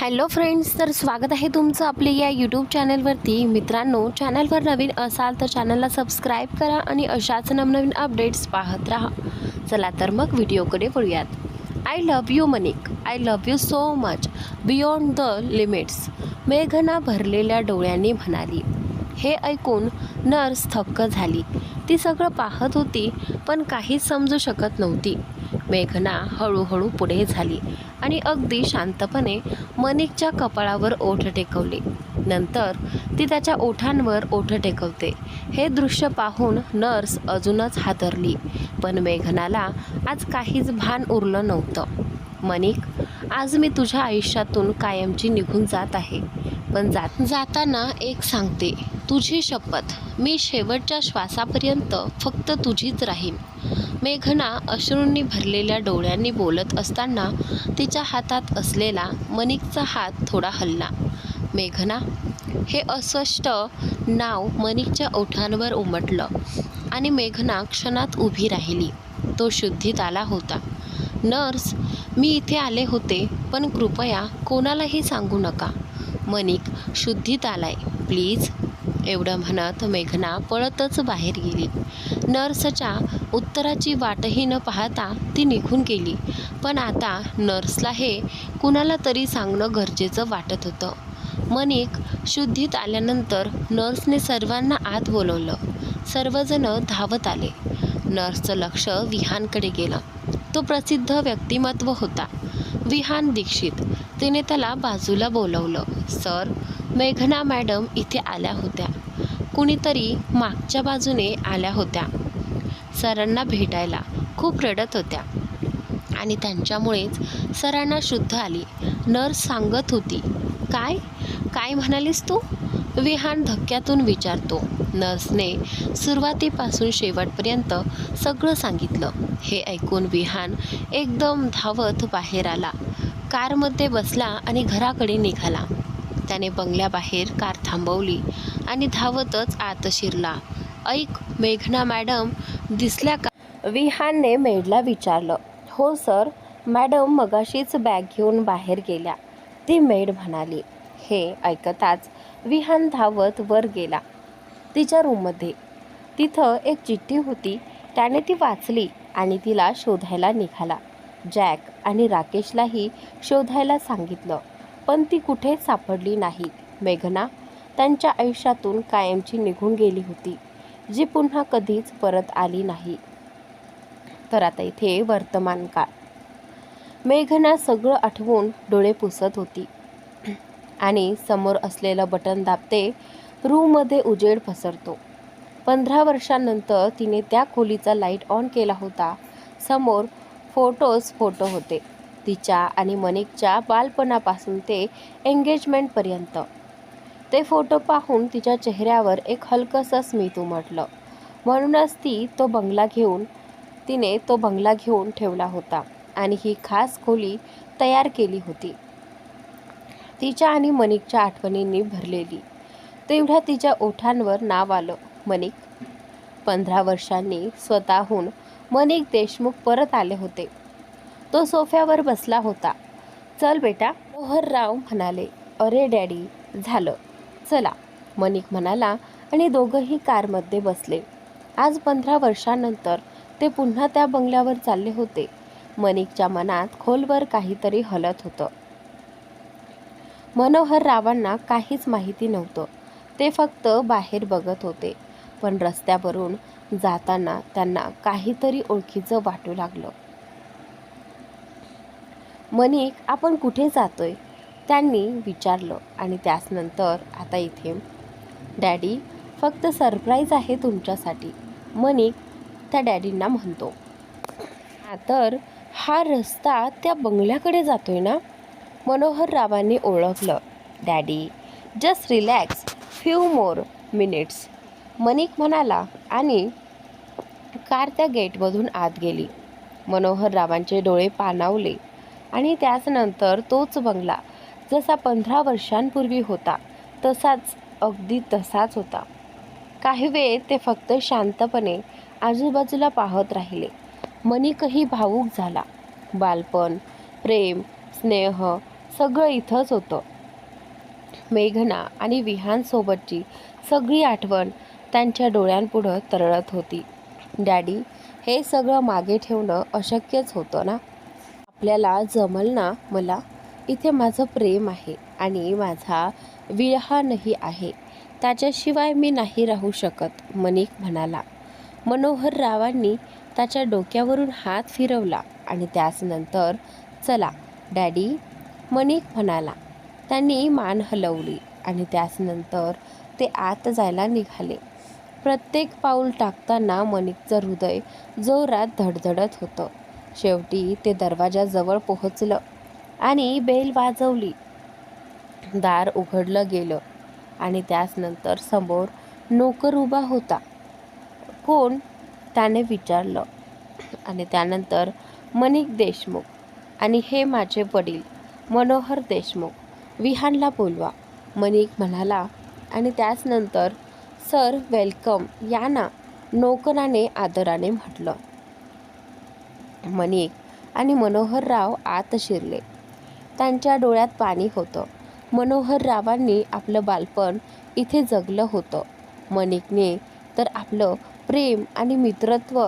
Hello friends, तर स्वागत आहे तुमचं आपले या यूट्यूब चॅनलवरती. मित्रांनो, चॅनलवर नवीन असाल तर चॅनलला सबस्क्राईब करा आणि अशाच नवनवीन अपडेट्स पाहत राहा. चला तर मग व्हिडिओकडे वळूयात. I love you Manik, I love you so much beyond the limits, मेघना भरलेल्या डोळ्यांनी म्हणाली. हे ऐकून नर्स थक्क झाली. ती सगळं पाहत होती पण काहीच समजू शकत नव्हती. मेघना हळूहळू पुढे झाली आणि अगदी शांतपणे मनिकच्या कपाळावर ओठ टेकवले. नंतर ती त्याच्या ओठांवर ओठ टेकवते. हे दृश्य पाहून नर्स अजूनच हादरली. पण मेघनाला आज काहीच भान उरलं नव्हतं. मनिक, आज मी तुझ्या आयुष्यातून कायमची निघून जात आहे. पण जाताना एक सांगते, तुझी शपथ, मी शेवटच्या श्वासापर्यंत फक्त तुझीच राहीन. मेघना अश्रूंनी भरलेल्या डोळ्यांनी बोलत असताना तिच्या हातात असलेला मनिकचा हात थोडा हलला. मेघना, हे अस्पष्ट नाव मनिकच्या ओठांवर उमटलं आणि मेघना क्षणात उभी राहिली. तो शुद्धीत आला होता. नर्स, मी इथे आले होते, पण कृपया कोणालाही सांगू नका. मनिक शुद्धीत आलाय, प्लीज. एवढं म्हणत मेघना पळतच बाहेर गेली. नर्सच्या उत्तराची वाटही न पाहता ती निघून गेली. पण आता नर्सला हे कुणाला तरी सांगणं गरजेचं वाटत होतं. मनिक शुद्धीत आल्यानंतर नर्सने सर्वांना आत बोलवलं. सर्वजण धावत आले. नर्सचं लक्ष विहानकडे गेलं. तो प्रसिद्ध व्यक्तिमत्व होता, विहान दीक्षित. तिने त्याला बाजूला बोलवलं. सर, मेघना मॅडम इथे आल्या होत्या. कुणीतरी मागच्या बाजूने आल्या होत्या सरांना भेटायला. खूप रडत होत्या आणि त्यांच्यामुळेच सरांना शुद्ध आली. नर्स सांगत होती. काय काय म्हणालीस तू? विहान धक्क्यातून विचारतो. नर्सने सुरुवातीपासून शेवटपर्यंत सगळं सांगितलं. हे ऐकून विहान एकदम धावत बाहेर आला. कारमध्ये बसला आणि घराकडे निघाला. त्याने बंगल्याबाहेर कार थांबवली आणि धावतच आत शिरला. ऐक, मेघना मॅडम दिसल्या का? विहानने मेडला विचारलं. हो सर, मॅडम मगाशीच बॅग घेऊन बाहेर गेल्या, ती मेड म्हणाली. हे ऐकताच विहान धावत वर गेला तिच्या रूममध्ये. तिथं एक चिठ्ठी होती. त्याने ती वाचली आणि तिला शोधायला निघाला. जॅक आणि राकेशलाही शोधायला सांगितलं, पण ती कुठेच सापडली नाही. मेघना त्यांच्या आयुष्यातून कायमची निघून गेली होती, जी पुन्हा कधीच परत आली नाही. तर आता इथे वर्तमान काळ. मेघना सगळं आठवून डोळे पुसत होती आणि समोर असलेलं बटन दाबते. रूममध्ये उजेड पसरतो. 15 वर्षांनंतर तिने त्या खोलीचा लाईट ऑन केला होता. समोर फोटो होते, तिच्या आणि मनिकच्या बालपणापासून ते एंगेजमेंटपर्यंत. ते फोटो पाहून तिच्या चेहऱ्यावर एक हलकंसं स्मित उमटलं. म्हणूनच तिने तो बंगला घेऊन ठेवला होता आणि ही खास खोली तयार केली होती, तिच्या आणि मनिकच्या आठवणींनी भरलेली. तेवढ्या तिच्या ओठांवर नाव आलं, मनिक. 15 वर्षांनी स्वतःहून मनिक देशमुख परत आले होते. तो सोफ्यावर बसला होता. चल बेटा, मनोहरराव म्हणाले. अरे डॅडी, झालं, चला, मनिक म्हणाला आणि दोघंही कारमध्ये बसले. आज 15 वर्षांनंतर ते पुन्हा त्या बंगल्यावर चालले होते. मनिकच्या मनात खोलवर काहीतरी हलत होतं. मनोहररावांना काहीच माहिती नव्हतं. ते फक्त बाहेर बघत होते. पण रस्त्यावरून जाताना त्यांना काहीतरी ओळखीचं वाटू लागलं. मनिक, आपण कुठे जातोय? त्यांनी विचारलं. आणि त्यानंतर आता इथे डॅडी, फक्त सरप्राईज आहे तुमच्यासाठी, मनिक त्या डॅडींना म्हणतो. तर हा रस्ता त्या बंगल्याकडे जातोय ना? मनोहररावांनी ओळखलं. Daddy, just relax, few more minutes, Manik म्हणाला आणि कार त्या गेटमधून आत गेली. मनोहररावांचे डोळे पाणावले आणि त्यानंतर तोच बंगला जसा 15 वर्षांपूर्वी होता तसाच, अगदी तसाच होता. काही वेळ ते फक्त शांतपणे आजूबाजूला पाहत राहिले. मनिकही भावूक झाला. बालपण, प्रेम, स्नेह सगळं इथंच होतं. मेघना आणि विहानसोबतची सगळी आठवण त्यांच्या डोळ्यांपुढं तरळत होती. डॅडी, हे सगळं मागे ठेवणं अशक्यच होतं ना. आपल्याला जमल ना. मला इथे माझं प्रेम आहे आणि माझा विरहानही आहे. त्याच्याशिवाय मी नाही राहू शकत, मनिक म्हणाला. मनोहर रावांनी त्याच्या डोक्यावरून हात फिरवला आणि त्याच नंतर चला डॅडी, मनिक म्हणाला. त्यांनी मान हलवली आणि त्याच नंतर ते आत जायला निघाले. प्रत्येक पाऊल टाकताना मनिकचं हृदय जोरात धडधडत होतं. शेवटी ते दरवाजाजवळ पोहोचलं आणि बेल वाजवली. दार उघडलं गेलं आणि त्याच नंतर समोर नोकर उभा होता. कोण? त्याने विचारलं. आणि त्यानंतर मनिक देशमुख, आणि हे माझे वडील मनोहर देशमुख. विहानला बोलवा, मनिक म्हणाला. आणि त्याच नंतर सर वेलकम, या ना, नोकराने आदराने म्हटलं. मनिक आणि मनोहरराव आत शिरले. त्यांच्या डोळ्यात पाणी होतं. मनोहररावांनी आपलं बालपण इथे जगलं होतं. मनिकने तर आपलं प्रेम आणि मित्रत्व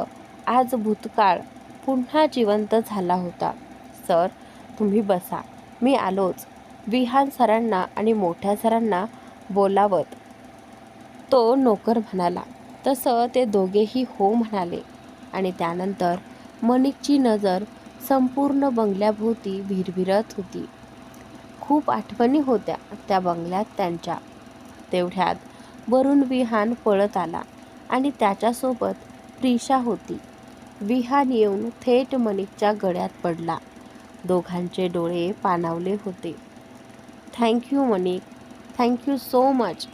आज भूतकाळ पुन्हा जिवंत झाला होता. सर, तुम्ही बसा, मी आलोच. विहान सरांना आणि मोठ्या सरांना बोलावत तो नोकर म्हणाला. तसं ते दोघेही हो म्हणाले. आणि त्यानंतर मनिकची नजर संपूर्ण बंगल्याभोवती भिरभिरत होती. खूप आठवणी होत्या त्या बंगल्यात त्यांच्या. तेवढ्यात वरून विहान पळत आला आणि त्याच्यासोबत प्रिशा होती. विहान येऊन थेट मनिकच्या गळ्यात पडला. दोघांचे डोळे पाणावले होते. थँक्यू मनिक, थँक्यू सो मच.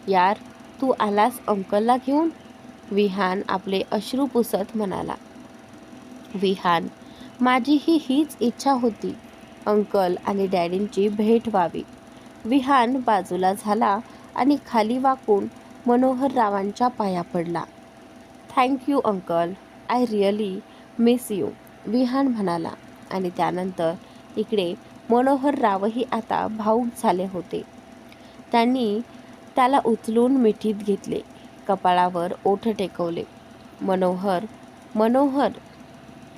यार, तू आलास अंकलला घेऊन? विहान आपले अश्रू पुसत म्हणाला. विहान, माझीही हीच इच्छा होती, अंकल आणि डॅडींची भेट व्हावी. विहान बाजूला झाला आणि खाली वाकून मनोहररावांच्या पाया पडला. Thank you uncle, I really miss you, Vihaan म्हणाला. आणि त्यानंतर इकडे मनोहररावही आता भावूक झाले होते. त्यांनी त्याला उचलून मिठीत घेतले, कपाळावर ओठ टेकवले. मनोहर, मनोहर.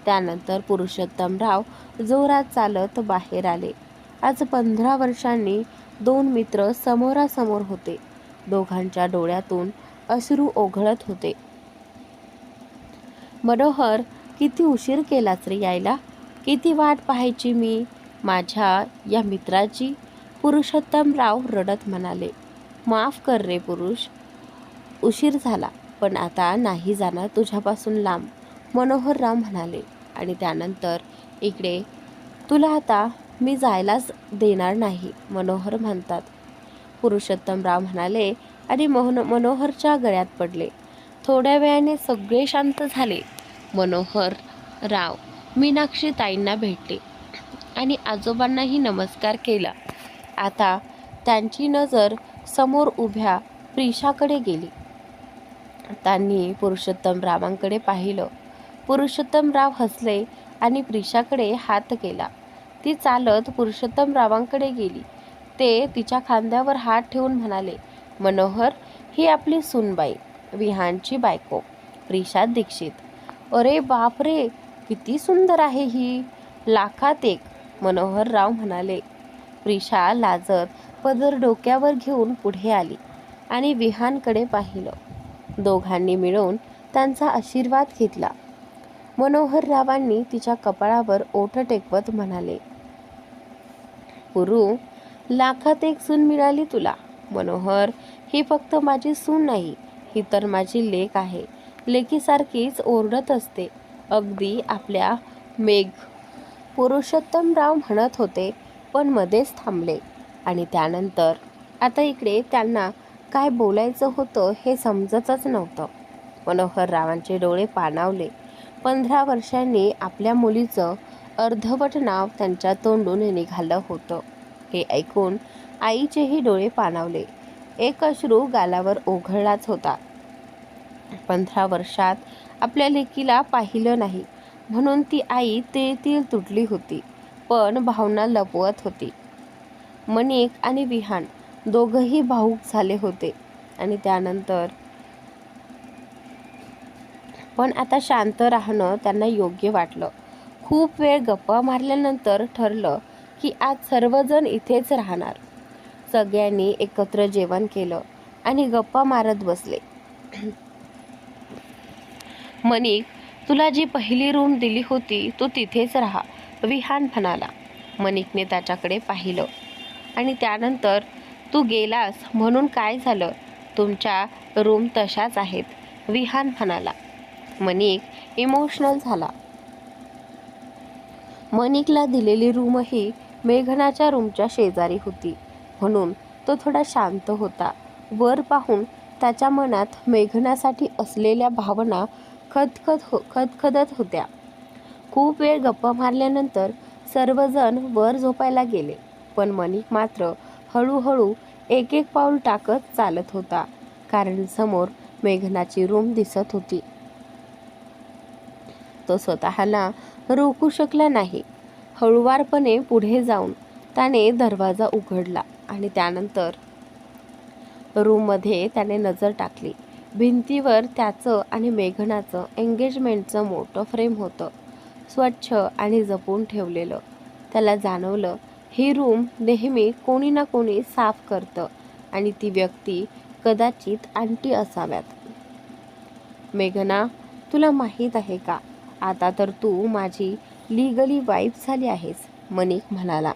त्यानंतर पुरुषोत्तमराव जोरात चालत बाहेर आले. आज 15 वर्षांनी दोन मित्र समोरासमोर होते. दोघांच्या डोळ्यातून अश्रू ओघळत होते. मनोहर, किती उशीर केलाच रे यायला? किती वाट पाहायची मी माझ्या या मित्राची. पुरुषोत्तमराव रडत म्हणाले. माफ कर रे पुरुष, उशीर झाला, पण आता नाही जाणार तुझ्यापासून लांब, मनोहरराव म्हणाले. आणि त्यानंतर इकडे तुला आता मी जायलाच देणार नाही, मनोहर म्हणतात, पुरुषोत्तमराव म्हणाले आणि मनोहरच्या गळ्यात पडले. थोड्या वेळाने सगळे शांत झाले. मनोहर राव मीनाक्षी ताईंना भेटले आणि आजोबांनाही नमस्कार केला. आता त्यांची नजर समोर उभ्या प्रिशाकडे गेली. त्यांनी पुरुषोत्तमरावांकडे पाहिलं. पुरुषोत्तमराव हसले आणि प्रिशाकडे हात केला. ती चालत पुरुषोत्तमरावांकडे गेली. ते तिच्या खांद्यावर हात ठेवून म्हणाले, मनोहर, ही आपली सूनबाई, विहानची बायको, प्रिशा दीक्षित. अरे बापरे, किती सुंदर आहे ही, लाखात एक, मनोहरराव म्हणाले. प्रिशा लाजत पदर डोक्यावर घेऊन पुढे आली आणि विहानकडे पाहिलं. दोघांनी मिळून त्यांचा आशीर्वाद घेतला. मनोहररावांनी तिच्या कपाळावर ओठ टेकवत म्हणाले, पुरू, लाखात एक सून मिळाली तुला. मनोहर, ही फक्त माझी सून नाही, ही तर माझी लेक आहे. लेकीसारखीच ओरडत असते, अगदी आपल्या मेघ. पुरुषोत्तमराव म्हणत होते, पण मध्येच थांबले. आणि त्यानंतर आता इकडे त्यांना काय बोलायचं होतं हे समजतच नव्हतं. मनोहररावांचे डोळे पाणावले. 15 वर्षांनी आपल्या मुलीचं अर्धवट नाव त्यांच्या तोंडून निघालं होतं हे ऐकून आईचेही डोळे पाणावले. एक अश्रू गालावर ओघळलाच होता. 15 वर्षात आपल्या लेकीला पाहिलं नाही म्हणून ती आई तेळतीळ तुटली होती, पण भावना लपवत होती. मनिक आणि विहान दोघंही भावूक झाले होते आणि त्यानंतर पण आता शांत राहणं त्यांना योग्य वाटलं. खूप वेळ गप्पा मारल्यानंतर ठरलं की आज सर्वजण इथेच राहणार. सगळ्यांनी एकत्र जेवण केलं आणि गप्पा मारत बसले. मनिक, तुला जी पहिली रूम दिली होती तू तिथेच राहा, विहान म्हणाला. मनिकने त्याच्याकडे पाहिलं आणि त्यानंतर तू गेलास म्हणून काय झालं, तुमच्या रूम तशाच आहेत, विहान म्हणाला. मनिक इमोशनल झाला. मनिकला दिलेली रूमही मेघनाच्या रूमच्या शेजारी होती म्हणून तो थोडा शांत होता. वर पाहून त्याच्या मनात मेघनासाठी असलेल्या भावना खदखदत होत्या. खूप वेळ गप्पा मारल्यानंतर सर्वजण वर झोपायला गेले, पण मनिक मात्र हळूहळू एक एक पाऊल टाकत चालत होता, कारण समोर मेघनाची रूम दिसत होती. तो स्वतःला रोखू शकला नाही. हळुवारपणे पुढे जाऊन त्याने दरवाजा उघडला आणि त्यानंतर रूममध्ये त्याने नजर टाकली. भिंतीवर त्याचं आणि मेघनाचं एंगेजमेंटचं मोठं फ्रेम होतं, स्वच्छ आणि जपून ठेवलेलं. त्याला जाणवलं ही रूम नेहमी कोणी ना कोणी साफ करतं आणि ती व्यक्ती कदाचित आंटी असाव्यात. मेघना, तुला माहीत आहे का, आता तर तू माझी लीगली वाईफ झाली आहेस, मनिक म्हणाला.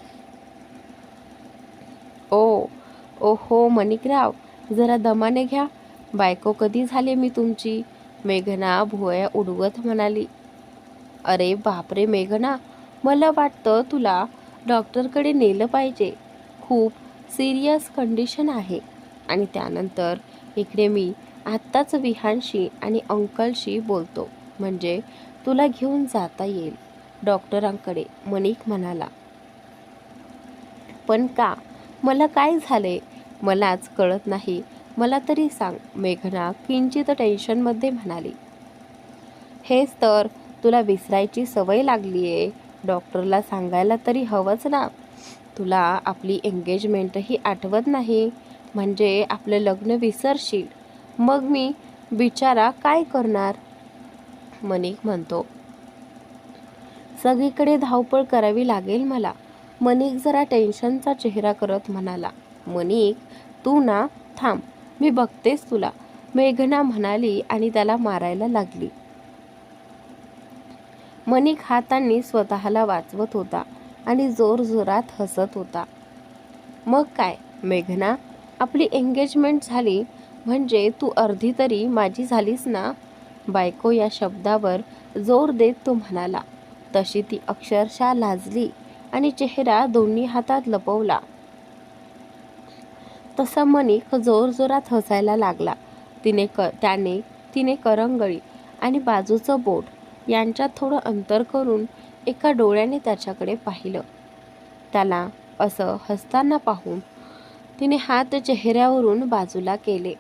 ओहो मनिकराव, जरा दमाने घ्या. बायको कधी झाले मी तुमची, मेघना भुवया उडवत म्हणाली. अरे बापरे मेघना, मला वाटतं तुला डॉक्टरकडे नेलं पाहिजे. खूप सिरियस कंडिशन आहे. आणि त्यानंतर इकडे मी आत्ताच विहानशी आणि अंकलशी बोलतो, म्हणजे तुला घेऊन जाता येईल डॉक्टरांकडे, मनिक म्हणाला. पण का, मला काय झाले, मलाच कळत नाही, मला तरी सांग, मेघना किंचित टेन्शनमध्ये म्हणाली. हेच तर, तुला विसरायची सवय लागली आहे. डॉक्टरला सांगायला तरी हवंच ना. तुला आपली एंगेजमेंटही आठवत नाही, म्हणजे आपलं लग्न विसरशील, मग मी बिचारा काय करणार, मनिक म्हणतो. सगळीकडे धावपळ करावी लागेल मला, मनिक जरा टेन्शनचा चेहरा करत म्हणाला. मनिक, तू ना थांब, मी बघतेस तुला, मेघना म्हणाली आणि त्याला मारायला लागली. मनिक हातांनी स्वतःला वाचवत होता आणि जोरजोरात हसत होता. मग काय मेघना, आपली एंगेजमेंट झाली म्हणजे तू अर्धी तरी माझी झालीस ना, बायको या शब्दावर जोर देत तो म्हणाला. तशी ती अक्षरशः लाजली आणि चेहरा दोन्ही हातात लपवला. तसा मनिक जोरजोरात हसायला लागला. तिने करंगळी आणि बाजूचं बोट यांच्यात थोडं अंतर करून एका डोळ्याने त्याच्याकडे पाहिलं. त्याला असं हसताना पाहून तिने हात चेहऱ्यावरून बाजूला केले.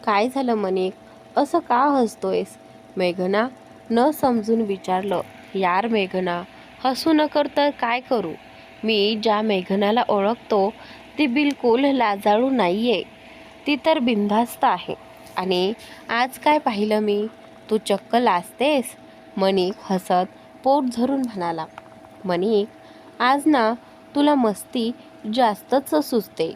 काय झालं मनिक, असं का हसतोयस, मेघना न समजून विचारलं. यार मेघना, हसू न कर तर काय करू, मी ज्या मेघनाला ओळखतो ती बिलकुल लाजाळू नाहीये, ती तर बिनधास्त आहे. आणि आज काय पाहिलं मी, तू चक्क लाजतेस, मनिक हसत पोट धरून म्हणाला. मनिक, आज ना तुला मस्ती जास्तच सुचते,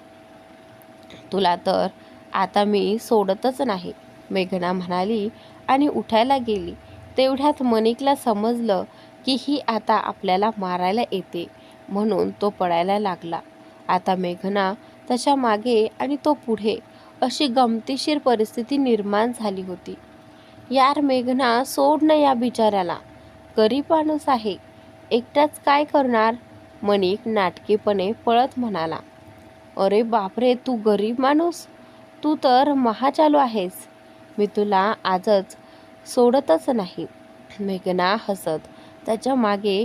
तुला तर आता मी सोडतच नाही, मेघना म्हणाली आणि उठायला गेली. तेवढ्यात मनिकला समजलं की ही आता आपल्याला मारायला येते, म्हणून तो पळायला लागला. आता मेघना त्याच्या मागे आणि तो पुढे, अशी गमतीशीर परिस्थिती निर्माण झाली होती. यार मेघना, सोड ना या बिचाऱ्याला, गरीब माणूस आहे, एकटाच काय करणार, मनिक नाटकीपणे पळत म्हणाला. अरे बापरे, तू गरीब माणूस, तू तर महाचालू आहेस, मी तुला आजच सोडतच नाही, मेघना हसत त्याच्या मागे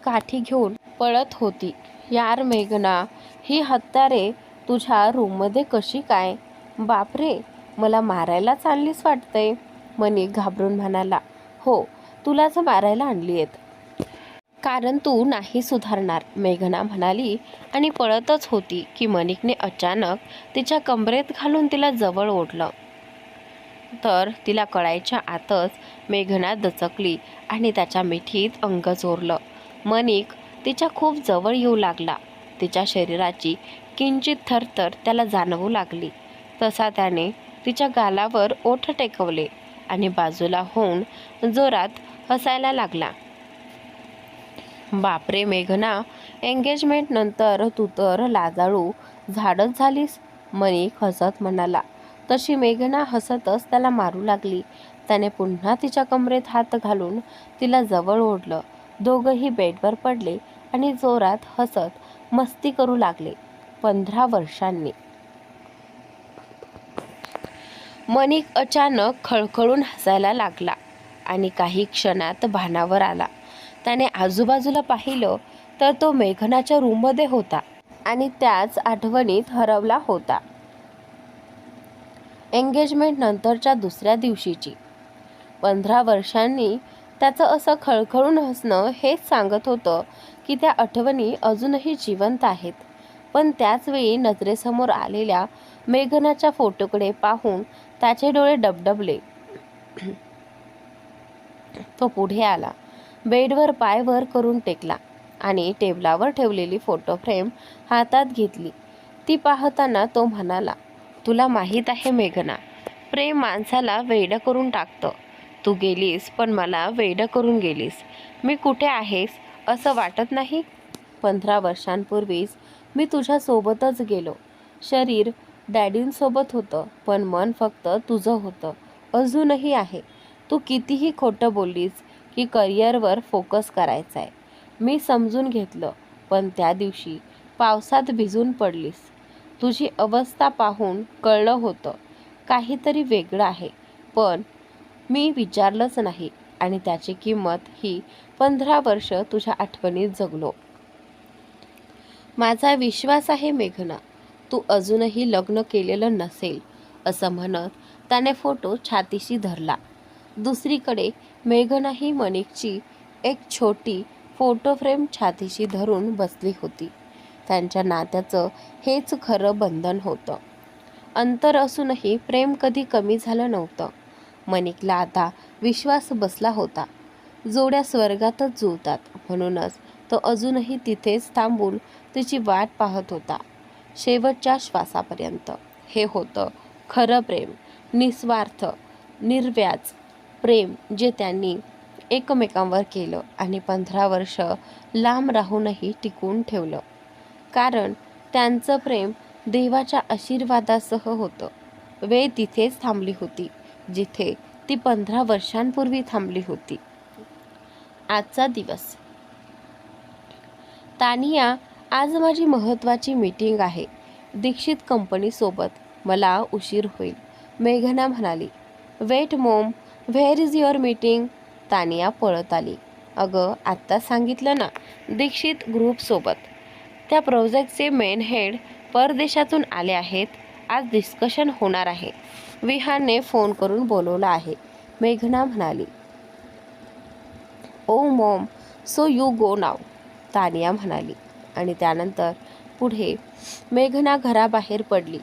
काठी घेऊन पळत होती. यार मेघना, ही हत्यारे तुझ्या रूममध्ये कशी काय, बापरे, मला मारायलाच आणलीस वाटतंय, मनिक घाबरून म्हणाला. हो, तुलाच मारायला आणली आहेत. कारण तू नाही सुधारणार, मेघना म्हणाली आणि पळतच होती की मनिकने अचानक तिच्या कमरेत घालून तिला जवळ ओढलं. तर तिला कळायच्या आतच मेघना दचकली आणि त्याच्या मिठीत अंग चोरलं. मनिक तिच्या खूप जवळ येऊ लागला. तिच्या शरीराची किंचित थरथर त्याला जाणवू लागली. तसा त्याने तिच्या गालावर ओठ टेकवले आणि बाजूला होऊन जोरात हसायला लागला. बापरे मेघना, एंगेजमेंट नंतर तू तर लाजाळू झाडच झालीस, मनिक हसत म्हणाला. तशी मेघना हसतच त्याला मारू लागली. त्याने पुन्हा तिच्या कमरेत हात घालून तिला जवळ ओढलं. दोघंही बेडवर पडले आणि जोरात हसत मस्ती करू लागले. 15 वर्षांनी मनिक अचानक खळखळून हसायला लागला आणि काही क्षणात भानावर आला. त्याने आजूबाजूला पाहिलं तर तो मेघनाच्या रूममध्ये होता आणि त्याच आठवणीत हरवला होता. एंगेजमेंट नंतरच्या दुसऱ्या दिवशीची 15 वर्षांनी त्याचं असं खळखळून हसणं हेच सांगत होतं की त्या आठवणी अजूनही जिवंत आहेत. पण त्याचवेळी नजरेसमोर आलेल्या मेघनाच्या फोटोकडे पाहून त्याचे डोळे डबडबले. तो पुढे आला, बेडवर पाय वर करून टेकला आणि टेबलावर ठेवलेली फोटो फ्रेम हातात घेतली. ती पाहताना तो म्हणाला, तुला माहीत आहे मेघना, प्रेम माणसाला वेडं करून टाकतं. तू गेलीस पण मला वेडं करून गेलीस. मी कुठे आहेस असं वाटत नाही. 15 वर्षांपूर्वीच मी तुझ्यासोबतच गेलो. शरीर डॅडींसोबत होतं पण मन फक्त तुझं होतं, अजूनही आहे. तू कितीही खोटं बोललीस की करिअरवर फोकस करायचा आहे, मी समजून घेतलं. पण त्या दिवशी पावसात भिजून पडलीस. तुझी अवस्था पाहून कळलं होतं काहीतरी वेगळं आहे. पण मी विचारलंच नाही आणि त्याची किंमत ही 15 वर्ष तुझ्या आठवणीत जगलो. माझा विश्वास आहे मेघना, तू अजूनही लग्न केलेलं नसेल. असं म्हणत त्याने फोटो छातीशी धरला. दुसरीकडे मेघनाही मनिकची एक छोटी फोटो फ्रेम छातीशी धरून बसली होती. त्यांच्या नात्याचं हेच खरं बंधन होतं. अंतर असूनही प्रेम कधी कमी झालं नव्हतं. मनिकला आता विश्वास बसला होता, जोड्या स्वर्गातच जुळतात, म्हणूनच तो अजूनही तिथेच थांबून तिची वाट पाहत होता शेवटच्या श्वासापर्यंत. हे होतं खरं प्रेम, निस्वार्थ, निर्व्याज प्रेम जे त्यांनी एकमेकांवर केलं आणि 15 वर्ष लांब राहूनही टिकवून ठेवलं. कारण त्यांचं प्रेम देवाच्या आशीर्वादासह होतं. वेळ तिथेच थांबली होती जिथे ती 15 वर्षांपूर्वी थांबली होती. आजचा दिवस. तानिया, आज माझी महत्त्वाची मीटिंग आहे दीक्षित कंपनीसोबत, मला उशीर होईल, मेघना म्हणाली. Wait mom, where is your meeting? Tania पळत आली. अगं आत्ता सांगितलं ना, दीक्षित ग्रुपसोबत. त्या प्रोजेक्टचे मेन हेड परदेशातून आले आहेत. आज डिस्कशन होणार आहे. विहानने फोन करून बोलवलं आहे, मेघना म्हणाली. ओ मॉम, सो यू गो नाव, तानिया म्हणाली आणि त्यानंतर पुढे मेघना घराबाहेर पडली.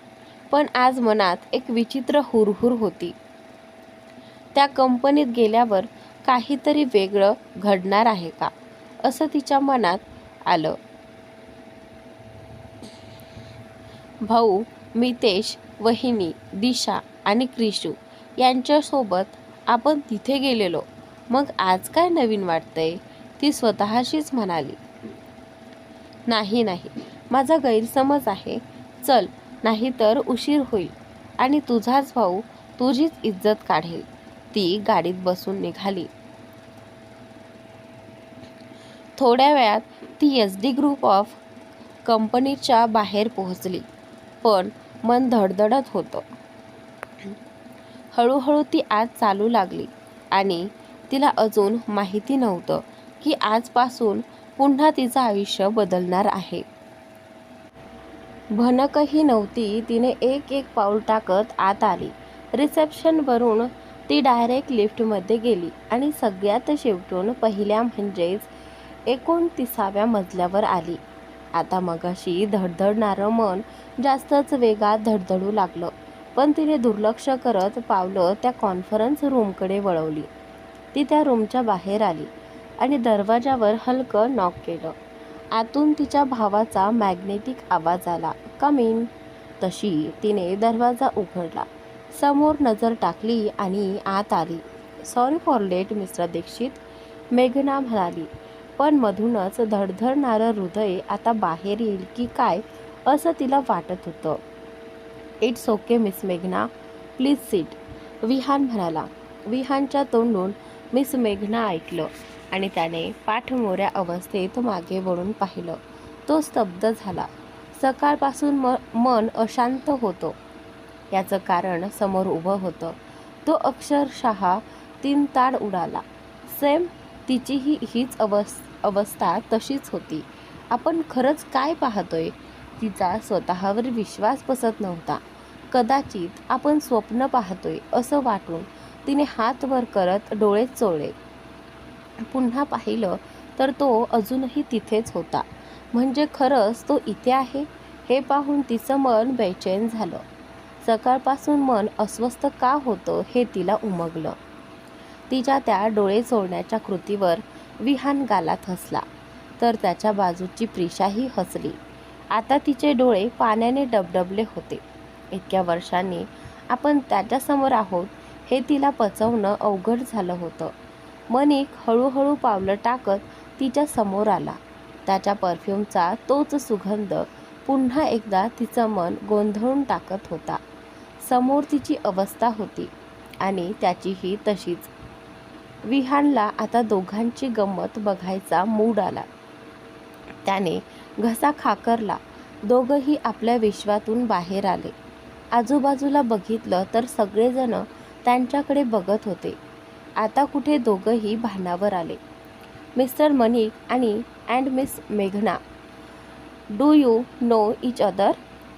पण आज मनात एक विचित्र हुरहुर होती. त्या कंपनीत गेल्यावर काहीतरी वेगळं घडणार आहे का असं तिच्या मनात आलं. भाऊ मितेश, वहिनी दिशा आणि क्रिशू यांच्यासोबत आपण तिथे गेलेलो, मग आज काय नवीन वाटतंय, ती स्वतःशीच म्हणाली. नाही, माझा गैरसमज आहे. चल, नाहीतर उशीर होईल आणि तुझाच भाऊ तुझीच इज्जत काढेल. ती गाडीत बसून निघाली. थोड्या वेळात ती SD ग्रुप ऑफ कंपनीच्या बाहेर पोहोचली. पण मन धडधडत होतं. हळूहळू ती आत चालू लागली आणि तिला अजून माहिती नव्हतं की आजपासून पुन्हा तिचं आयुष्य बदलणार आहे. भनकही नव्हती. तिने एक पाऊल टाकत आत आली. रिसेप्शनवरून ती डायरेक्ट लिफ्टमध्ये गेली आणि सगळ्यात शेवटून पहिल्या म्हणजेच 29व्या मजल्यावर आली. आता मगाशी धडधडणारं मन जास्तच वेगात धडधडू लागलं. पण तिने दुर्लक्ष करत पावलं त्या कॉन्फरन्स रूमकडे वळवली. ती त्या रूमच्या बाहेर आली आणि दरवाजावर हलकं नॉक केलं. आतून तिच्या भावाचा मॅग्नेटिक आवाज आला, कम इन. तशी तिने दरवाजा उघडला, समोर नजर टाकली आणि आत आली. Sorry for late mister Dixit, मेघना म्हणाली. पण मधूनच धडधडणारं हृदय आता बाहेर येईल की काय असं तिला वाटत होतं. इट्स ओके मिस मेघना, प्लीज सीट, विहान म्हणाला. विहानच्या तोंडून मिस मेघना ऐकलं आणि त्याने पाठमोऱ्या अवस्थेत मागे वळून पाहिलं. तो स्तब्ध झाला. सकाळपासून मन अशांत होतं. याचं कारण समोर उभं होतं. तो अक्षरशः तीनताड उडाला. सेम तिचीही हीच अवस्था तशीच होती. आपण खरंच काय पाहतोय? तिचा स्वतःवर विश्वास बसत नव्हता. कदाचित आपण स्वप्न पाहतोय असं वाटून तिने हात वर करत डोळे चोळले. पुन्हा पाहिलं तर तो अजूनही तिथेच होता. म्हणजे खरंच तो इथे आहे हे पाहून तिचं मन बेचैन झालं. सकाळपासून मन अस्वस्थ का होतं हे तिला उमगलं. तिच्या त्या डोळे चोळण्याच्या कृतीवर विहान गालात हसला, तर त्याच्या बाजूची प्रिशाही हसली. आता तिचे डोळे पाण्याने डबडबले होते. इतक्या वर्षांनी आपण त्याच्यासमोर आहोत हे तिला पचवणं अवघड झालं होतं. मनिक हळूहळू पावलं टाकत तिच्या समोर आला. त्याच्या परफ्यूमचा तोच सुगंध पुन्हा एकदा तिचं मन गोंधळून टाकत होता. समोर तिची अवस्था होती आणि त्याचीही तशीच. विहानला आता दोघांची गंमत बघायचा मूड आला. त्याने घसा खाकरला. दोघंही आपल्या विश्वातून बाहेर आले. आजूबाजूला बघितलं तर सगळेजण त्यांच्याकडे बघत होते. आता कुठे दोघंही भानावर आले. मिस्टर मनिक अँड मिस मेघना, do you know each other?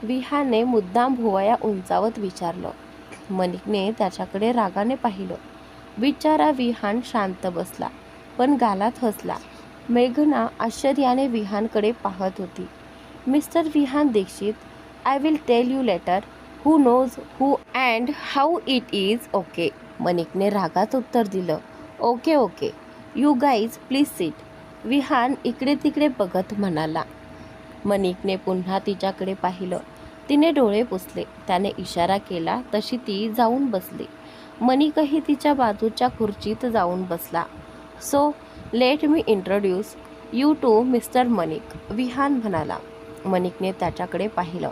विहानने मुद्दाम भुवया उंचावत विचारलं. मनिकने त्याच्याकडे रागाने पाहिलं. बिचारा विहान शांत बसला, पण गालात हसला. मेघना आश्चर्याने विहानकडे पाहत होती. Mister Vihan Dixit, I will tell you later who knows who and how it is. Okay, मनिकने रागात उत्तर दिलं. Okay okay, you guys please seat, Vihan इकडे तिकडे बघत म्हणाला. मनिकने पुन्हा तिच्याकडे पाहिलं. तिने डोळे पुसले. त्याने इशारा केला तशी ती जाऊन बसली. मनिकही तिच्या बाजूच्या खुर्चीत जाऊन बसला. So let me introduce you to mister Manik, Vihan म्हणाला. मनिकने त्याच्याकडे पाहिलं.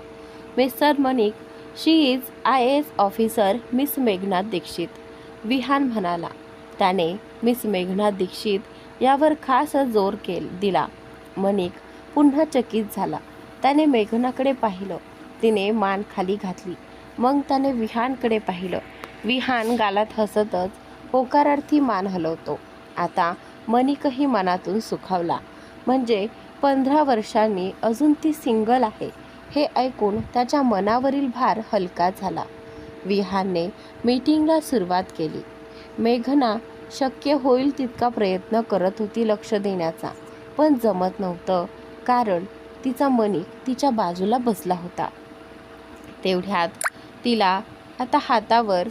Mister Manik, she is IAS officer miss मेघना दीक्षित, विहान म्हणाला. त्याने मिस मेघना दीक्षित यावर खास जोर दिला. मनिक पुन्हा चकित झाला. त्याने मेघनाकडे पाहिलं. तिने मान खाली घातली. मग त्याने विहानकडे पाहिलं. विहान गालात हसतच होकारार्थी मान हलवतो. आता मनिकही मनातून सुखावला. म्हणजे 15 वर्षांनी अजून ती सिंगल आहे हे ऐकून त्याच्या मनावरील भार हलका झाला. विहानने मीटिंगला सुरुवात केली. मेघना शक्य होईल तितका प्रयत्न करत होती लक्ष देण्याचा, पण जमत नव्हतं, कारण तिचा मनिक तिच्या बाजूला बसला होता. तेवढ्यात तिला आता हातावर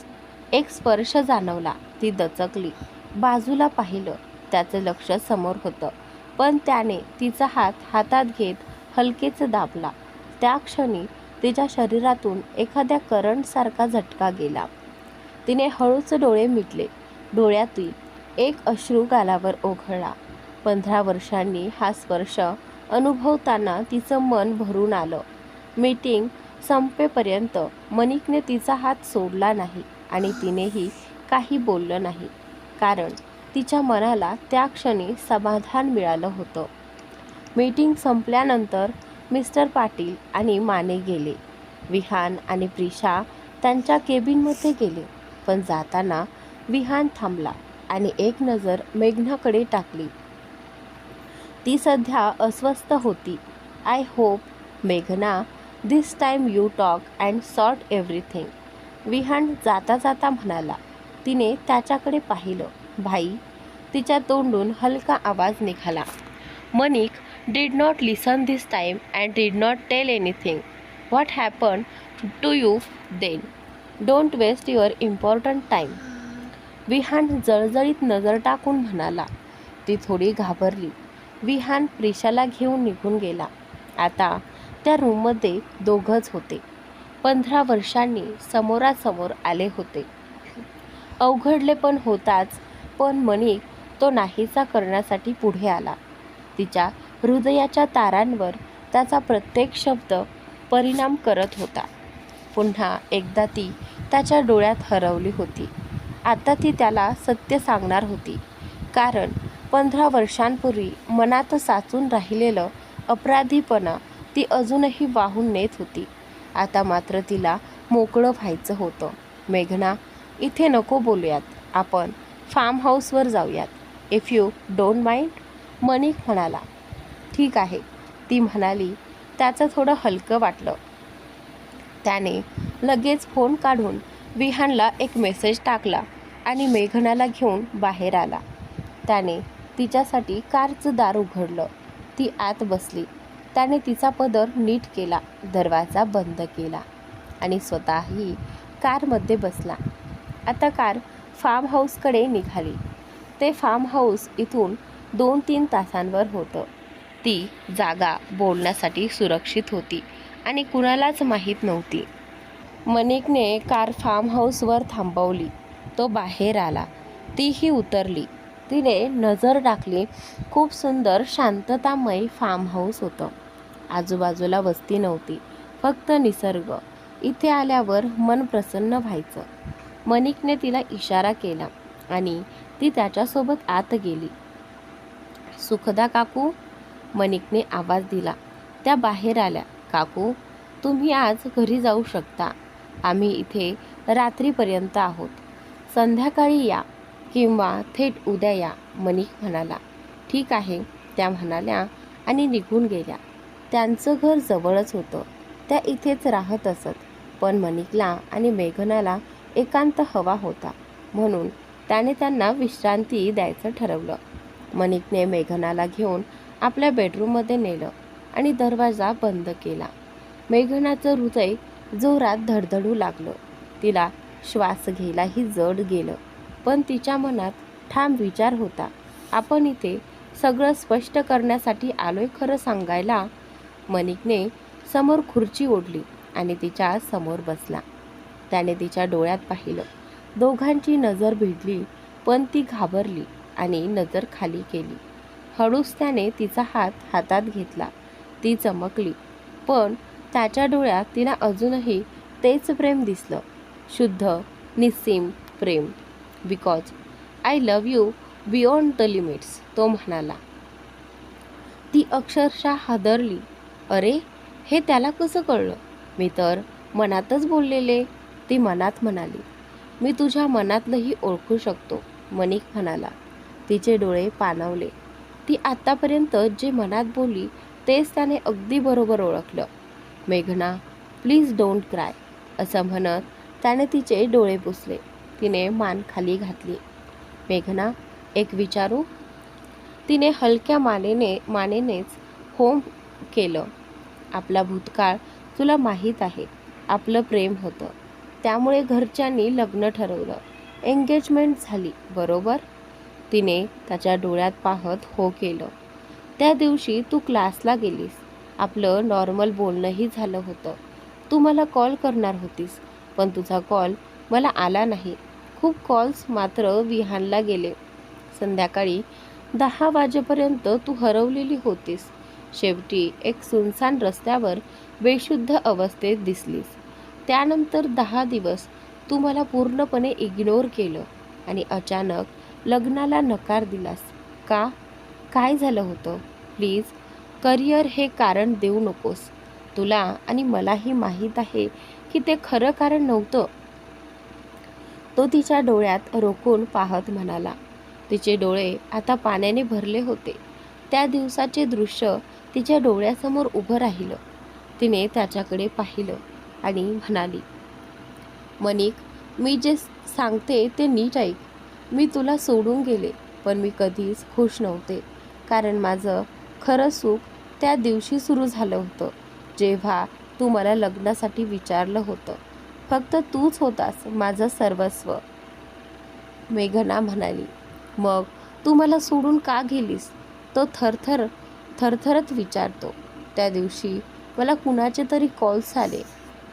एक स्पर्श जाणवला. ती दचकली. बाजूला पाहिलं. त्याचं लक्ष समोर होतं, पण त्याने तिचा हात हातात घेत हलकेच दाबला. त्या क्षणी तिच्या शरीरातून एखाद्या करंटसारखा झटका गेला. तिने हळूच डोळे मिटले. डोळ्यातील एक अश्रू गालावर ओघळला. 15 वर्षांनी हा स्पर्श अनुभवताना तिचं मन भरून आलं. मीटिंग संपेपर्यंत मनिकने तिचा हात सोडला नाही आणि तिनेही काही बोललं नाही, कारण तिच्या मनाला त्या क्षणी समाधान मिळालं होतं. मीटिंग संपल्यानंतर मिस्टर पाटील आणि माने गेले. विहान आणि प्रिशा त्यांच्या केबिनमध्ये गेले. पण जाताना विहान थांबला आणि एक नजर मेघनाकडे टाकली. ती सध्या अस्वस्थ होती. आय होप मेघना this time you talk and sort everything, Vihan जाता जाता म्हणाला. तिने त्याच्याकडे पाहिलं. भाई, तिच्या तोंडून हलका आवाज निघाला. Manik did not listen this time and did not tell anything. What happened to you then? Don't waste your important time. Vihaan जळजळीत नजर टाकून म्हणाला. ती थोडी घाबरली. विहान प्रिशाला घेऊन निघून गेला. आता त्या रूममध्ये दोघंच होते. 15 वर्षांनी समोरासमोर आले होते. अवघडले पण होताच, पण मनिक तो नाहीसा करण्यासाठी पुढे आला. तिच्या हृदयाच्या तारांवर त्याचा प्रत्येक शब्द परिणाम करत होता. पुन्हा एकदा ती त्याच्या डोळ्यात हरवली होती. आता ती त्याला सत्य सांगणार होती, कारण 15 वर्षांपूर्वी मनात साचून राहिलेलं अपराधीपणा ती अजूनही वाहून नेत होती. आता मात्र तिला मोकळं व्हायचं होतं. मेघना, इथे नको बोलूयात, आपण फार्म हाऊसवर जाऊयात. If you don't mind. Manik म्हणाला. ठीक आहे, ती म्हणाली. त्याचं थोडं हलकं वाटलं. त्याने लगेच फोन काढून विहानला एक मेसेज टाकला आणि मेघनाला घेऊन बाहेर आला. त्याने तिच्यासाठी कारचं दार उघडलं. ती आत बसली. त्याने तिचा पदर नीट केला, दरवाजा बंद केला आणि स्वतःही कारमध्ये बसला. आता कार फार्म हाऊसकडे निघाली. ते फार्म हाऊस इथून 2-3 तासांवर होतं. ती जागा बोलण्यासाठी सुरक्षित होती आणि कुणालाच माहीत नव्हती. मनिकने कार फार्म हाऊसवर थांबवली. तो बाहेर आला. तीही उतरली. तिने नजर टाकली. खूप सुंदर शांततामय फार्म हाऊस होतं. आजूबाजूला वस्ती नव्हती, फक्त निसर्ग. इथे आल्यावर मन प्रसन्न व्हायचं. मनिकने तिला इशारा केला आणि ती त्याच्यासोबत आत गेली. सुखदा काकू, मनिकने आवाज दिला. त्या बाहेर आल्या. काकू, तुम्ही आज घरी जाऊ शकता. आम्ही इथे रात्रीपर्यंत आहोत. संध्याकाळी या किंवा थेट उद्या या, मनिक म्हणाला. ठीक आहे, त्या म्हणाल्या आणि निघून गेल्या. त्यांचं घर जवळच होतं. त्या इथेच राहत असत. पण मनिकला आणि मेघनाला एकांत हवा होता, म्हणून त्याने त्यांना विश्रांती द्यायचं ठरवलं. मनिकने मेघनाला घेऊन आपल्या बेडरूममध्ये नेलं आणि दरवाजा बंद केला. मेघनाचं हृदय जोरात धडधडू लागलं. तिला श्वास घ्यायलाही जड गेलं. पण तिच्या मनात ठाम विचार होता, आपण इथे सगळं स्पष्ट करण्यासाठी आलोय खरं सांगायला. मनिकने समोर खुर्ची ओढली आणि तिच्या समोर बसला. त्याने तिच्या डोळ्यात पाहिलं. दोघांची नजर भिडली, पण ती घाबरली आणि नजर खाली केली. हळूच त्याने तिचा हात हातात घेतला. ती चमकली, पण त्याच्या डोळ्यात तिला अजूनही तेच प्रेम दिसलं. शुद्ध, निस्सीम प्रेम. Because I love you beyond the limits, तो म्हणाला. ती अक्षरशः हादरली. अरे, हे त्याला कसं कळलं? मी तर मनातच बोललेले, ती मनात म्हणाली. मी तुझ्या मनातलंही ओळखू शकतो, मनिक म्हणाला. तिचे डोळे पाणावले. ती आत्तापर्यंत जे मनात बोलली तेच त्याने अगदी बरोबर ओळखलं. मेघना, प्लीज डोंट क्राय, असं म्हणत त्याने तिचे डोळे पुसले. तिने मान खाली घातली. मेघना, एक विचारू? तिने हलक्या मानेनेच होम केलं. आपला भूतकाळ तुला माहीत आहे. आपलं प्रेम होतं, त्यामुळे घरच्यांनी लग्न ठरवलं. एंगेजमेंट झाली, बरोबर? तिने त्याच्या डोळ्यात पाहत हो केलं. त्या दिवशी तू क्लासला गेलीस. आपलं नॉर्मल बोलणंही झालं होतं. तू मला कॉल करणार होतीस, पण तुझा कॉल मला आला नाही. खूप कॉल्स मात्र विहानला गेले. संध्याकाळी 10 वाजेपर्यंत तू हरवलेली होतीस. शेवटी एक सुनसान रस्त्यावर बेशुद्ध अवस्थेत दिसलीस. त्यानंतर 10 दिवस तू मला पूर्णपणे इग्नोर केलं आणि अचानक लग्नाला नकार दिलास. का? काय झालं होतं? प्लीज, करिअर हे कारण देऊ नकोस. तुला आणि मलाही माहीत आहे की ते खरं कारण नव्हतं. तो तिच्या डोळ्यात रोखून पाहत म्हणाला. तिचे डोळे आता पाण्याने भरले होते. त्या दिवसाचे दृश्य तिच्या डोळ्यासमोर उभं राहिलं. तिने त्याच्याकडे पाहिलं आणि म्हणाली, मनिक, मी जे सांगते ते नीट ऐक. मी तुला सोडून गेले, पण मी कधीच खुश नव्हते, कारण माझं खरं सुख त्या दिवशी सुरू झालं होतं जेव्हा तू मला लग्नासाठी विचारलं होतं. फक्त तूच होतास माझं सर्वस्व. मेघना म्हणाली. मग तू मला सोडून का गेलीस? तो थरथरत विचारतो. त्या दिवशी मला कुणाचे तरी कॉल्स आले.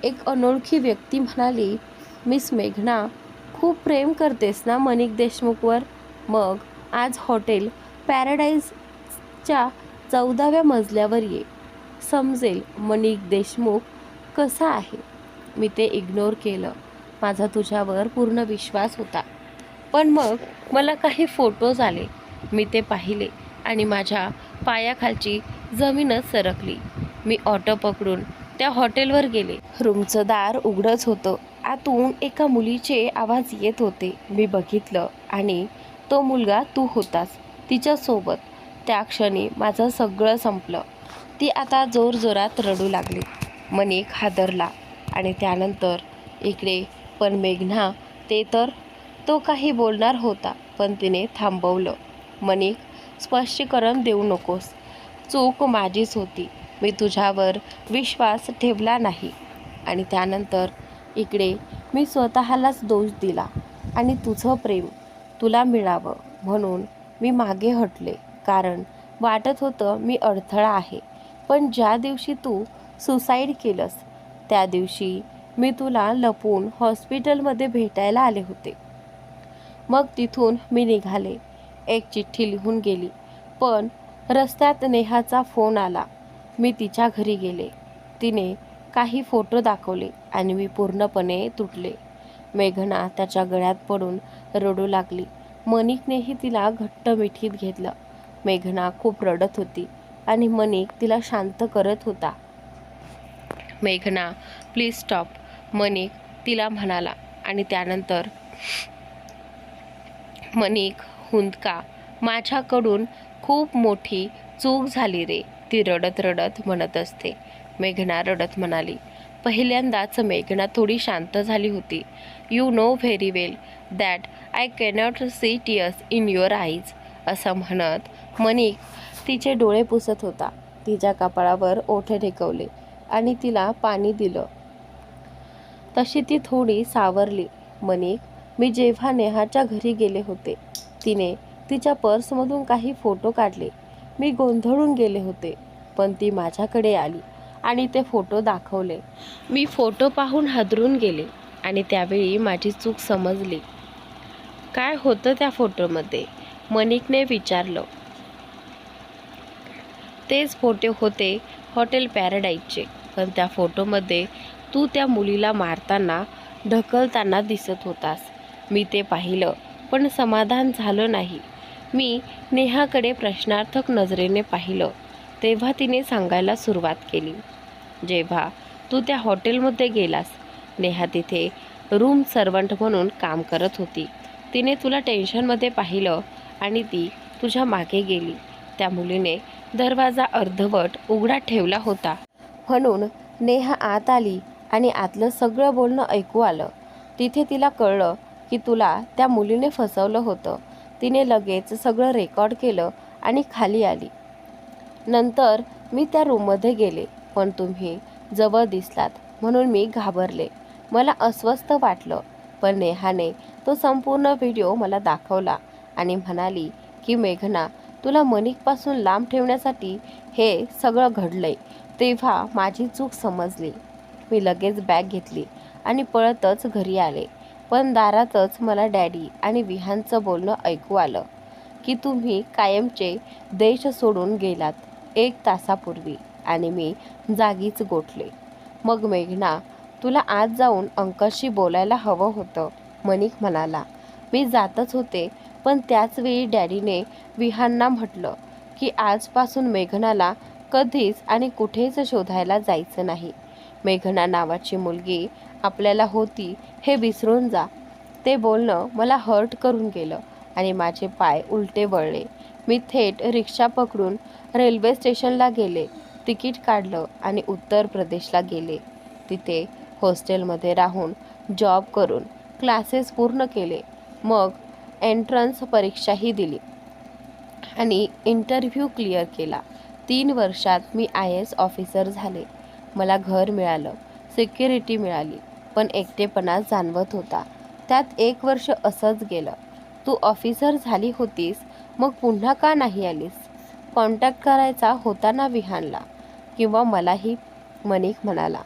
एक अनोळखी व्यक्ती म्हणाली, मिस मेघना, खूप प्रेम करतेस ना मनिक देशमुखवर? मग आज हॉटेल पॅराडाईजच्या 14व्या मजल्यावर ये. समजेल मनिक देशमुख कसा आहे. मी ते इग्नोर केलं. माझा तुझ्यावर पूर्ण विश्वास होता. पण मग मला काही फोटोज आले. मी ते पाहिले आणि माझ्या पायाखालची जमीनच सरकली. मी ऑटो पकडून त्या हॉटेलवर गेले. रूमचं दार उघडंच होतं. आतून एका मुलीचे आवाज येत होते. मी बघितलं आणि तो मुलगा तू होतास तिच्यासोबत. त्या क्षणी माझं सगळं संपलं. ती आता जोरजोरात रडू लागली. मनिक हादरला. आणि त्यानंतर इकडे पण मेघना, तो काही बोलणार होता पण तिने थांबवलं. मनिक, स्पष्टीकरण देऊ नकोस. चूक माझीच होती. मी तुझ्यावर विश्वास ठेवला नाही. आणि त्यानंतर इकडे मी स्वतःलाच दोष दिला आणि तुझं प्रेम तुला मिळावं म्हणून मी मागे हटले. कारण वाटत होतं मी अडथळा आहे. पण ज्या दिवशी तू सुसाईड केलंस त्या दिवशी मी तुला लपून हॉस्पिटलमध्ये भेटायला आले होते. मग तिथून मी निघाले. एक चिठ्ठी लिहून गेली. पण रस्त्यात नेहाचा फोन आला. मी तिच्या घरी गेले. तिने काही फोटो दाखवले आणि मी पूर्णपणे तुटले. मेघना त्याच्या गळ्यात पडून रडू लागली. मनिकनेही तिला घट्ट मिठीत घेतलं. मेघना खूप रडत होती आणि मनिक तिला शांत करत होता. मेघना, प्लीज स्टॉप, मनिक तिला म्हणाला. आणि त्यानंतर मनिक, हुंदका, माझ्याकडून खूप मोठी चूक झाली रे, ती रडत रडत म्हणत असते. मेघना रडत म्हणाली. पहिल्यांदाच मेघना थोडी शांत झाली होती. You know very well that I cannot see tears in your eyes, असं म्हणत मनिक तिचे डोळे पुसत होता. तिच्या कपाळावर ओठ टेकवले आणि तिला पाणी दिलं. तशी ती थोडी सावरली. मनिक, मी जेव्हा नेहाच्या घरी गेले होते तिने तिच्या पर्समधून काही फोटो काढले. मी गोंधळून गेले होते. पण ती माझ्याकडे आली आणि ते फोटो दाखवले. मी फोटो पाहून हादरून गेले आणि त्यावेळी माझी चूक समजली. काय होतं त्या फोटोमध्ये? मनिकने विचारलं. तेच फोटो होते हॉटेल पॅराडाईजचे. पण त्या फोटोमध्ये तू त्या मुलीला मारताना ढकलताना दिसत होतास. मी ते पाहिलं पण समाधान झालं नाही. मी नेहाकडे प्रश्नार्थक नजरेने पाहिलं. तेव्हा तिने सांगायला सुरुवात केली. जेव्हा तू त्या हॉटेलमध्ये गेलास, नेहा तिथे रूम सर्वंट म्हणून काम करत होती. तिने तुला टेन्शनमध्ये पाहिलं आणि ती तुझ्या मागे गेली. त्या मुलीने दरवाजा अर्धवट उघडा ठेवला होता म्हणून नेहा आत आली आणि आतलं सगळं बोलणं ऐकू आलं. तिथे तिला कळलं की तुला त्या मुलीने फसवलं होतं. तिने लगेच सगळं रेकॉर्ड केलं आणि खाली आली. नंतर मी त्या रूममध्ये गेले पण तुम्ही जवळ दिसलात म्हणून मी घाबरले. मला अस्वस्थ वाटलं. पण नेहाने तो संपूर्ण व्हिडिओ मला दाखवला आणि म्हणाली की मेघना, तुला मनिकपासून लांब ठेवण्यासाठी हे सगळं घडलंय. तेव्हा माझी चूक समजली. मी लगेच बॅग घेतली आणि पळतच घरी आले. पण दारातच मला डॅडी आणि विहानचं बोलणं ऐकू आलं की तुम्ही कायमचे देश सोडून गेलात 1 तासापूर्वी. आणि मी जागीच गोठले. मग मेघना, तुला आज जाऊन अंकलशी बोलायला हवं होतं, मनिक म्हणाला. मी जातच होते पण त्याचवेळी डॅडीने विहानना म्हटलं की आजपासून मेघनाला कधीच आणि कुठेच शोधायला जायचं नाही. मेघना नावाची मुलगी आपल्याला होती हे विसरून जा. ते बोलणं मला हर्ट करून गेलं आणि माझे पाय उलटे वळले. मी थेट रिक्षा पकडून रेल्वे स्टेशनला गेले. तिकीट काढलं आणि उत्तर प्रदेशला गेले. तिथे हॉस्टेलमध्ये राहून जॉब करून क्लासेस पूर्ण केले. मग एंट्रन्स परीक्षाही दिली आणि इंटरव्ह्यू क्लिअर केला. 3 वर्षात मी IAS ऑफिसर झाले. मला घर मिळालं, सिक्युरिटी मिळाली, पण एकटेपणा जाणवत होता. त्यात 1 वर्ष असंच गेलं. तू ऑफिसर झाली होतीस, मग पुन्हा का नाही आलीस? कॉन्टॅक्ट करायचा होता ना विहानला. किंवा मलाही, मनिक म्हणाला.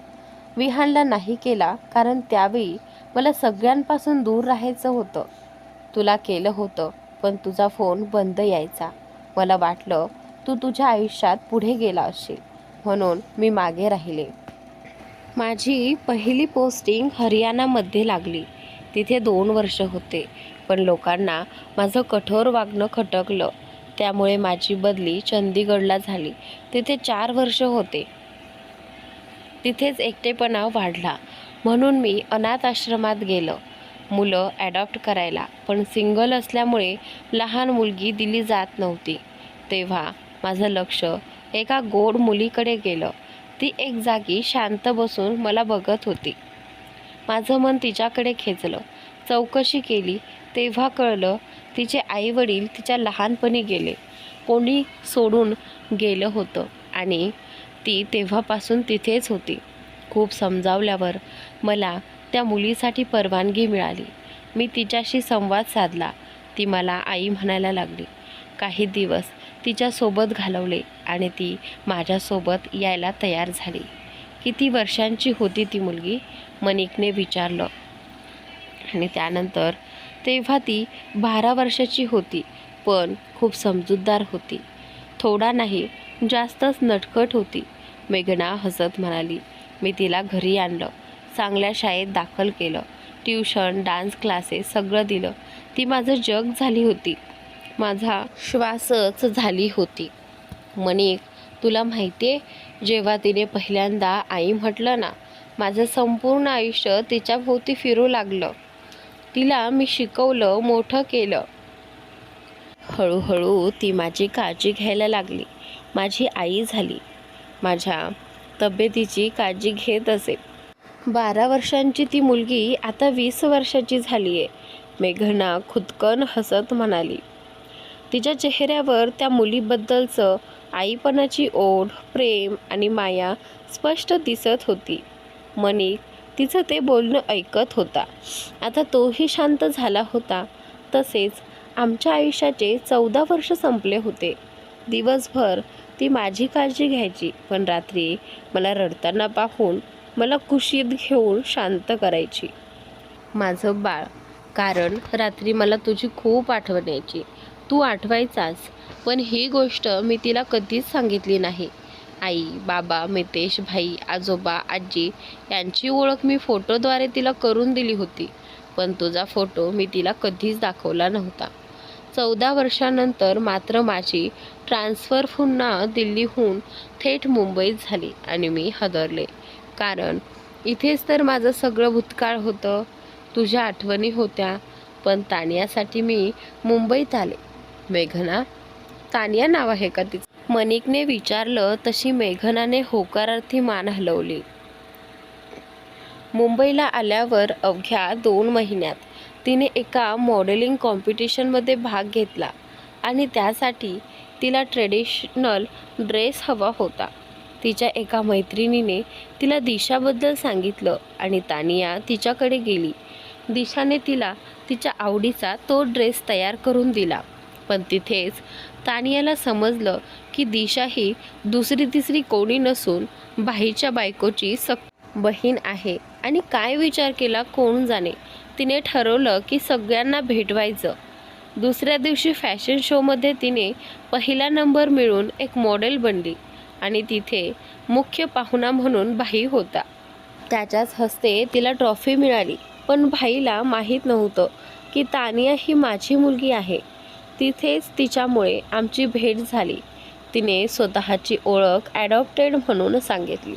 विहानला नाही केला कारण त्यावेळी मला सगळ्यांपासून दूर राहायचं होतं. तुला केलं होतं, पण तुझा फोन बंद यायचा. मला वाटलं तू तुझ्या आयुष्यात पुढे गेला असशील, म्हणून मी मागे राहिले. माझी पहिली पोस्टिंग हरियाणामध्ये लागली. तिथे 2 वर्ष होते, पण लोकांना माझं कठोर वागणं खटकलं. त्यामुळे माझी बदली चंदीगडला झाली. तिथे 4 वर्ष होते. तिथेच एकटेपणा वाढला, म्हणून मी अनाथ आश्रमात गेलं मुलं ॲडॉप्ट करायला. पण सिंगल असल्यामुळे लहान मुलगी दिली जात नव्हती. तेव्हा माझं लक्ष एका गोड मुलीकडे गेलं. ती एक जागी शांत बसून मला बघत होती. माझं मन तिच्याकडे खेचलं. चौकशी केली तेव्हा कळलं तिचे आईवडील तिच्या लहानपणी गेले. कोणी सोडून गेलं होतं आणि ती तेव्हापासून तिथेच होती. खूप समजावल्यावर मला त्या मुलीसाठी परवानगी मिळाली. मी तिच्याशी संवाद साधला. ती मला आई म्हणायला लागली. काही दिवस तिच्यासोबत घालवले आणि ती माझ्यासोबत यायला तयार झाली. किती वर्षांची होती ती मुलगी? मनिकने विचारलं. आणि त्यानंतर तेव्हा ती 12 वर्षाची होती, पण खूप समजूतदार होती. थोडा नाही, जास्तच नटखट होती. मेघना हसत म्हणाली. मी तिला घरी आणलं, चांगल्या शाळेत दाखल केलं, ट्युशन, डान्स क्लासेस सगळं दिलं. ती माझं जग झाली होती, माझा श्वासच झाली होती. मनिक, तुला माहिती आहे, जेव्हा तिने पहिल्यांदा आई म्हटलं ना, माझं संपूर्ण आयुष्य तिच्याभोवती फिरू लागलं. तिला मी शिकवलं, मोठं केलं. हळूहळू ती माझी काळजी घ्यायला लागली. माझी आई झाली. माझ्या तब्येतीची काळजी घेत असे. 12 वर्षांची ती मुलगी आता 20 वर्षाची झाली आहे. मेघना खुदकन हसत म्हणाली. तिच्या चेहऱ्यावर त्या मुलीबद्दलचं आईपणाची ओढ, प्रेम आणि माया स्पष्ट दिसत होती. मनिक तिचं ते बोलणं ऐकत होता. आता तोही शांत झाला होता. तसेच आमच्या आयुष्याचे 14 वर्ष संपले होते. दिवसभर ती माझी काळजी घ्यायची, पण रात्री मला रडताना पाहून मला कुशीत घेऊन शांत करायची. माझं बाळ, कारण रात्री मला तुझी खूप आठवण यायची. तू आठवायचास, पण ही गोष्ट मी तिला कधीच सांगितली नाही. आई, बाबा, मितेश, भाई, आजोबा, आजी यांची ओळख मी फोटोद्वारे तिला करून दिली होती, पण तुझा फोटो मी तिला कधीच दाखवला नव्हता. 14 वर्षानंतर मात्र माझी ट्रान्सफर पुन्हा दिल्लीहून थेट मुंबईत झाली आणि मी हादरले. कारण इथेच तर माझं सगळं भूतकाळ होतं, तुझ्या आठवणी होत्या. पण तानियासाठी मी मुंबईत आले. मेघना, तानिया नाव आहे का तिचं? मनिकने विचारलं. तशी मेघनाने होकारार्थी मान हलवली. मुंबईला आल्यावर अवघ्या 2 महिन्यात तिने एका मॉडेलिंग कॉम्पिटिशनमध्ये भाग घेतला आणि त्यासाठी तिला ट्रेडिशनल ड्रेस हवा होता. तिच्या एका मैत्रिणीने तिला दिशाबद्दल सांगितलं आणि तानिया तिच्याकडे गेली. दिशाने तिला तिच्या आवडीचा तो ड्रेस तयार करून दिला. पण तिथेच तानियाला समजलं की दिशा ही दुसरी तिसरी कोणी नसून भाईच्या बायकोची बहीण आहे. आणि काय विचार केला कोण जाणे. तिने ठरवलं की सगळ्यांना भेटवायचं. दुसऱ्या दिवशी फॅशन शोमध्ये तिने पहिला नंबर मिळवून एक मॉडेल बनली आणि तिथे मुख्य पाहुणा म्हणून भाई होता. त्याच्याच हस्ते तिला ट्रॉफी मिळाली. पण भाईला माहीत नव्हतं की तानिया ही माझी मुलगी आहे. तिथेच तिच्यामुळे आमची भेट झाली. तिने स्वतःची ओळख ॲडॉप्टेड म्हणून सांगितली.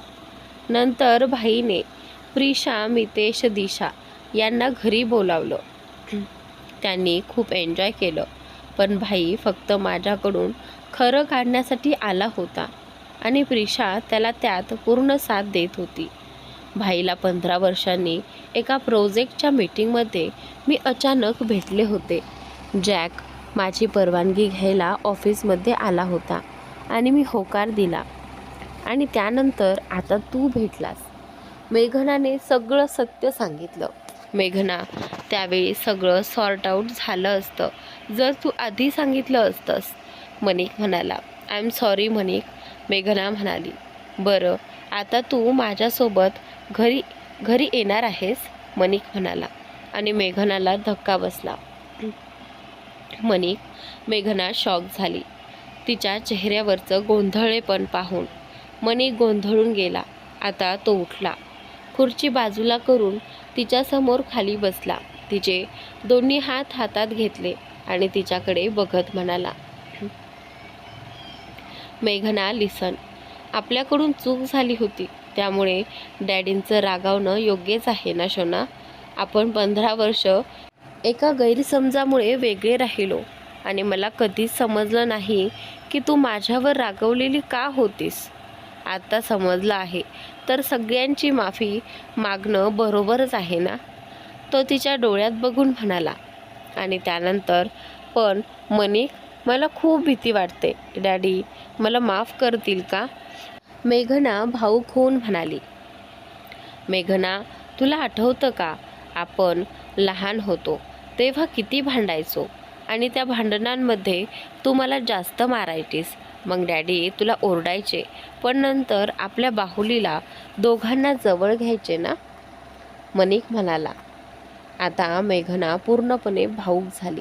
नंतर भाईने प्रिशा, मितेश, दिशा यांना घरी बोलावलं. त्यांनी खूप एन्जॉय केलं. पण भाई फक्त माझ्याकडून खरं काढण्यासाठी आला होता आणि प्रिशा त्याला त्यात पूर्ण साथ देत होती. भाईला 15 वर्षांनी एका प्रोजेक्टच्या मीटिंगमध्ये मी अचानक भेटले होते. जॅक माझी परवानगी घ्यायला ऑफिसमध्ये आला होता आणि मी होकार दिला आणि त्यानंतर आता तू भेटलास. मेघनाने सगळं सत्य सांगितलं. मेघना, त्यावेळी सगळं सॉर्ट आऊट झालं असतं जर तू आधी सांगितलं असतंस. मनिक म्हणाला. आय एम सॉरी मनिक. मेघना म्हणाली. बरं, आता तू माझ्यासोबत घरी येणार आहेस? मनिक म्हणाला आणि मेघनाला धक्का बसला. मनिक, मेघना शॉक झाली. तिच्या चेहऱ्यावरचं गोंधळेपण पाहून मनिक गोंधळून गेला. आता तो उठला, खुर्ची बाजूला करून तिच्यासमोर खाली बसला. तिचे दोन्ही हात हातात घेतले आणि तिच्याकडे बघत म्हणाला. मेघना, लिसन, आपल्याकडून चूक झाली होती, त्यामुळे डॅडींचं रागावणं योग्यच आहे ना शोना. आपण 15 वर्ष एका गैरसमजामुळे वेगळे राहिलो आणि मला कधीच समजलं नाही की तू माझ्यावर रागवलेली का होतीस. आता समजलं आहे तर सगळ्यांची माफी मागणं बरोबरच आहे ना. तो तिच्या डोळ्यात बघून म्हणाला आणि त्यानंतर, पण मनिक, मला खूप भीती वाटते. डॅडी मला माफ करतील का? मेघना भावूक होऊन म्हणाली. मेघना, तुला आठवतं का आपण लहान होतो तेव्हा किती भांडायचो आणि त्या भांडणांमध्ये तू मला जास्त मारायचीस. मग डॅडी तुला ओरडायचे, पण नंतर आपल्या बाहुलीला दोघांना जवळ घ्यायचे ना. मनिक म्हणाला. आता मेघना पूर्णपणे भावूक झाली.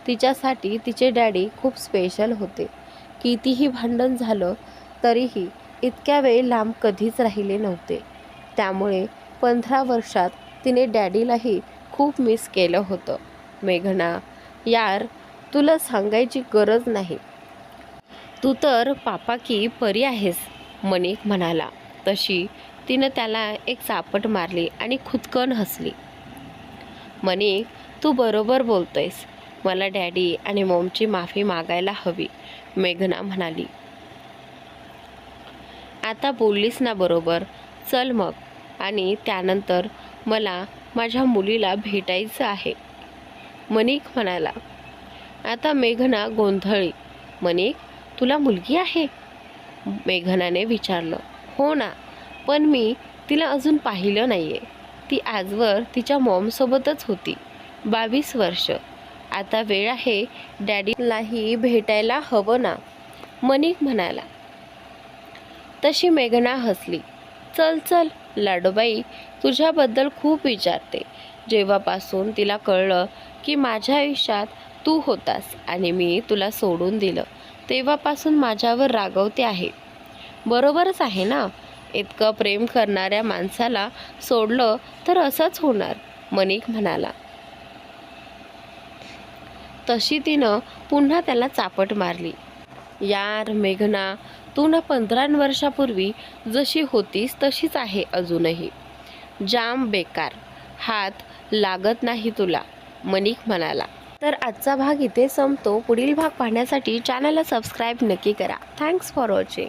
तिच्यासाठी तिचे डॅडी खूप स्पेशल होते. कितीही भांडण झालं तरीही इतक्या वेळ लांब कधीच राहिले नव्हते. त्यामुळे 15 वर्षात तिने डॅडीलाही खूप मिस केलं होतं. मेघना, यार, तुला सांगायची गरज नाही, तू तर पापा की परी आहेस. मनिक म्हणाला. तशी तिनं त्याला एक चापट मारली आणि खुदकन हसली. मनिक, तू बरोबर बोलतोयस. मला डॅडी आणि मॉमची माफी मागायला हवी. मेघना म्हणाली. आता बोललीस ना बरोबर. चल मग. आणि त्यानंतर मला माझ्या मुलीला भेटायचं आहे. मनिक म्हणाला. आता मेघना गोंधळली. मनिक, तुला मुलगी आहे? मेघनाने विचारलं. हो ना, पण मी तिला अजून पाहिलं नाहीये. ती आजवर तिच्या मॉमसोबतच होती. 22 वर्ष. आता वेळ आहे डॅडीलाही भेटायला हवं ना. मनिक म्हणाला. तशी मेघना हसली. चल चल, लाडोबाई तुझ्याबद्दल खूप विचारते. जेव्हापासून तिला कळलं की माझ्या आयुष्यात तू होतास आणि मी तुला सोडून दिलं, तेव्हापासून माझ्यावर रागवते आहे. बरोबरच आहे ना. इतकं प्रेम करणाऱ्या माणसाला सोडलं तर असंच होणार. मनिक म्हणाला. तशी तिनं पुन्हा त्याला चापट मारली. यार मेघना, तू ना 15 वर्षापूर्वी जशी होतीस तशीच आहे अजूनही. जाम बेकार. हात लागत नाही तुला. मनिक म्हणाला. तर आजचा भाग इथे संपतो. पुढील भाग पाहण्यासाठी चॅनलला सबस्क्राईब नक्की करा. Thanks for watching.